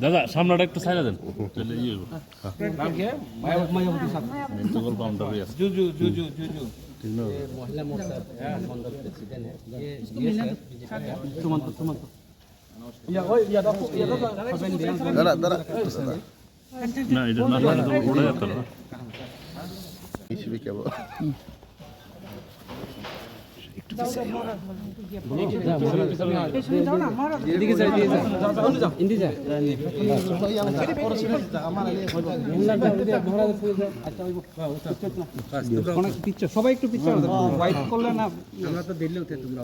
দাদা সামনেটা একটু সাইডে দেন না এটা না উড়ে যেত না সবাই একটু পিছনে হোয়াইট করলে না আমরা তো দিল্লি উঠে তোমরা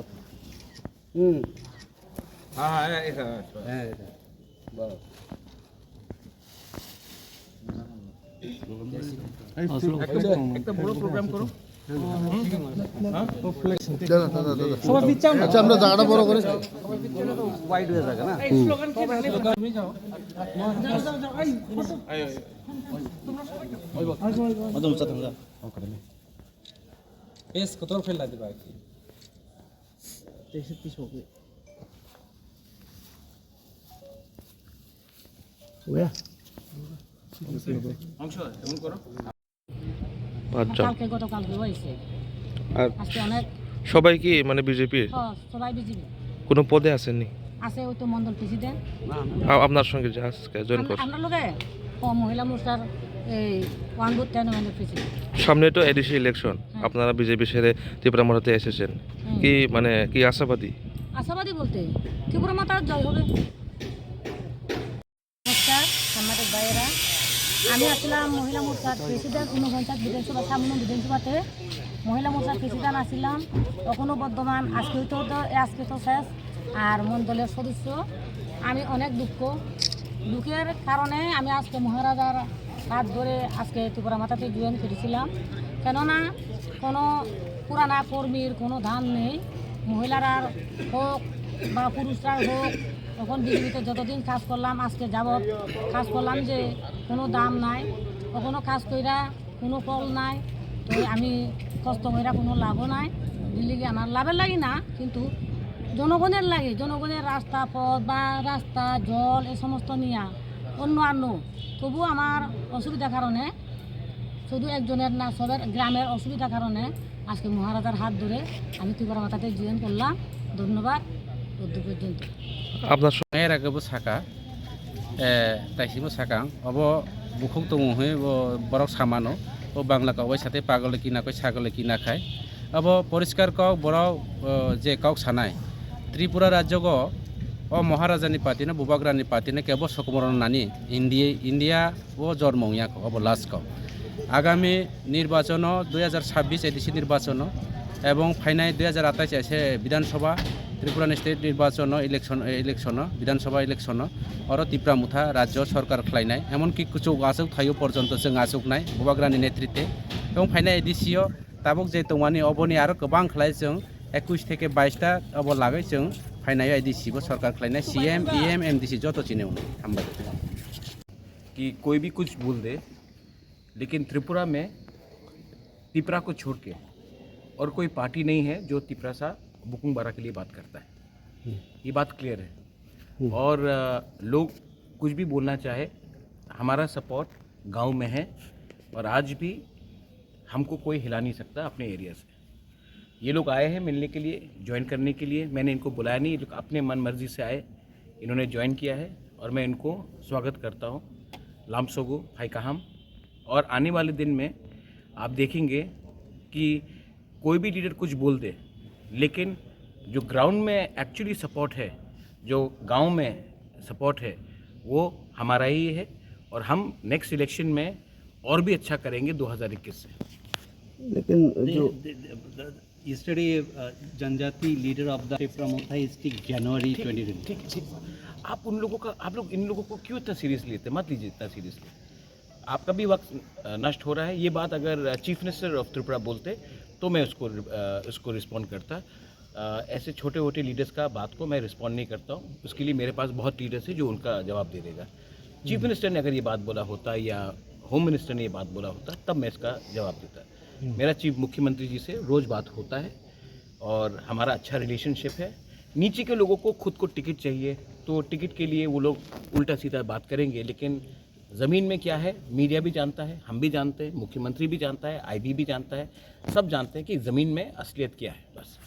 একটা বড় প্রোগ্রাম করো আচ্ছা আমরা জায়গাটা বড় করে হোয়াইট হয়ে থাকে না বেশ কত ফেলা দিবা কি 30 হবে ওয়া অংশ এমন করো কালকে গতকালকে হয়েছে আজকে অনেক সবাই কি মানে বিজেপি সবাই বিজেপি কোনো পদে আসেননি আছে ওই তো মন্ডল প্রেসিডেন্ট আপনার সঙ্গে যে আজকে জয়েন করছে আমরা লোকে মহিলা মোর্চার এই ওয়ান বুথ 10 মন্ডল প্রেসিডেন্ট সামনে তো এডিসি ইলেকশন আপনারা বিজেপি ছেড়ে ত্রিপুরা মাতাতে এসেছেন কি মানে কি আশাবাদী বলতে ত্রিপুরা মাতা জয় হবে নমস্কার সাংবাদিক ভাইয়েরা আমি আসলাম মহিলা মোর্চার প্রেসিডেন্ট ঊনপঞ্চায়েত বিধানসভা সামনে বিধানসভাতে মহিলা মোর্চার প্রেসিডেন্ট আসছিলাম তখনও বর্তমান আজকে তো শেষ আর মণ্ডলের সদস্য আমি অনেক দুঃখের কারণে আমি আজকে মহারাজার হাত ধরে আজকে ত্রিপুরা মাতাতে জয়েন করেছিলাম কেননা কোনো পুরানা কর্মীর কোনো দাম নেই মহিলারা হোক বা পুরুষরা হোক তখন বিজেপিতে যতদিন কাজ করলাম আজকে যাবৎ কাজ করলাম যে কোনো দাম নাই কখনো কাজ কইরা কোনো ফল নাই তো আমি কষ্ট কইরা কোনো লাভও নাই দিল্লি আমার লাভের লাগি না কিন্তু জনগণের লাগে জনগণের রাস্তা পথ বা রাস্তা জল এই সমস্ত নিয়ে অন্য তবু আমার অসুবিধার কারণে শুধু একজনের না সবের গ্রামের অসুবিধার কারণে আজকে মহারাজার হাত ধরে আমি ত্রিপুরা মাতাতে জয়েন করলাম ধন্যবাদ উদ্যোগ পর্যন্ত আপনার এর আগে সাকা তাইসিমো সাকাং of বুকুক দমহে Borok সামানো O Bangla kawaii সাথে পাগলে কিনা কই ছাগলে কিনা খায় অব পরিষ্কার কক বড় যে কক সানায় ত্রিপুরা রাজ্য ও মহারাজানি পাতিনে বুবাগ্রানি পাতিনে কেবল সকমরণ নানি ইন্ডিয়া ও জন্মইয়া অব লাস্ট আগামী নির্বাচন 2026 এডিসি নির্বাচন এবং ফাইনাল 2028 আছে বিধানসভা ত্রিপুরা স্টেট নির্বাচন ইলেকশন বিধানসভা ইলেকশন আর ত্রিপুরা মুথা রাজ্য সরকার খাইনায় এমনকি কিছু আসুক থাইও পর্যন্ত जों আসুক নাই বুবাগ্রানি নেতৃত্বে এবং ফাইনাল এডিসিও তাবুক যে তোমানি অবনি আরো गोबां খাই जों 21 থেকে 22টা অব লাগै जों फाइनाल एडीसी को सरकार खिलाना सीएम ईएम एमडीसी जो तो चिने हम कि कोई भी कुछ बोल दे लेकिन त्रिपुरा में त्रिपुरा को छोड़ के और कोई पार्टी नहीं है जो त्रिपुरा सा बुकुंग बारा के लिए बात करता है ये बात क्लियर है और लोग कुछ भी बोलना चाहे हमारा सपोर्ट गांव में है और आज भी हमको कोई हिला नहीं सकता अपने एरिया से ये लोग आए हैं मिलने के लिए ज्वाइन करने के लिए मैंने इनको बुलाया नहीं ये लोग अपने मन मर्जी से आए इन्होंने ज्वाइन किया है और मैं इनको स्वागत करता हूँ लामसोगो फाइकाहम और आने वाले दिन में आप देखेंगे कि कोई भी लीडर कुछ बोल दे लेकिन जो ग्राउंड में एक्चुअली सपोर्ट है जो गांव में सपोर्ट है वो हमारा ही है और हम नेक्स्ट इलेक्शन में और भी अच्छा करेंगे 2021 से लेकिन जो Yesterday, जनजाति leader of the Tripura Mutha is जनवरी 2020. ठीक आप लोग इन लोगों को क्यों इतना सीरियसली लेते मत लीजिए इतना सीरियसली आपका भी वक्त नष्ट हो रहा है ये बात अगर चीफ मिनिस्टर ऑफ त्रिपुरा बोलते तो मैं उसको रिस्पॉन्ड करता ऐसे छोटे छोटे लीडर्स का बात को मैं रिस्पॉन्ड नहीं करता हूँ। उसके लिए मेरे पास बहुत लीडर्स हैं जो उनका जवाब दे देगा। चीफ मिनिस्टर ने अगर ये बात बोला होता या होम मिनिस्टर ने ये बात बोला होता तब मैं इसका जवाब देता। मेरा चीफ मुख्यमंत्री जी से रोज़ बात होता है और हमारा अच्छा रिलेशनशिप है। नीचे के लोगों को खुद को टिकट चाहिए तो टिकट के लिए वो लोग उल्टा सीधा बात करेंगे, लेकिन ज़मीन में क्या है मीडिया भी जानता है, हम भी जानते हैं, मुख्यमंत्री भी जानता है, IB भी जानता है, सब जानते हैं कि ज़मीन में असलियत क्या है। बस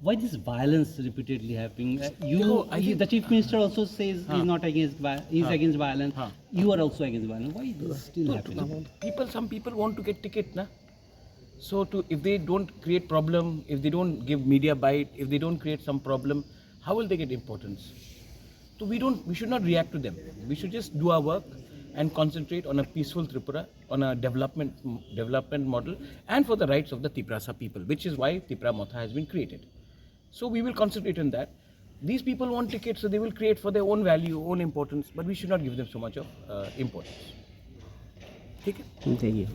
Why this violence repeatedly happening? देखो, The chief minister also says he's not against he's against violence. हाँ. You are also against violence. Why this is still happening? Some people want to get ticket, na. So if they don't create problem, if they don't give media bite, if they don't create some problem, how will they get importance? So we should not react to them. We should just do our work and concentrate on a peaceful Tripura, on a development model, and for the rights of the Tiprasa people, which is why Tipra Motha has been created. So we will concentrate on that. These people want tickets, so they will create for their own value, own importance, but we should not give them so much of importance. ठीक है? चाहिए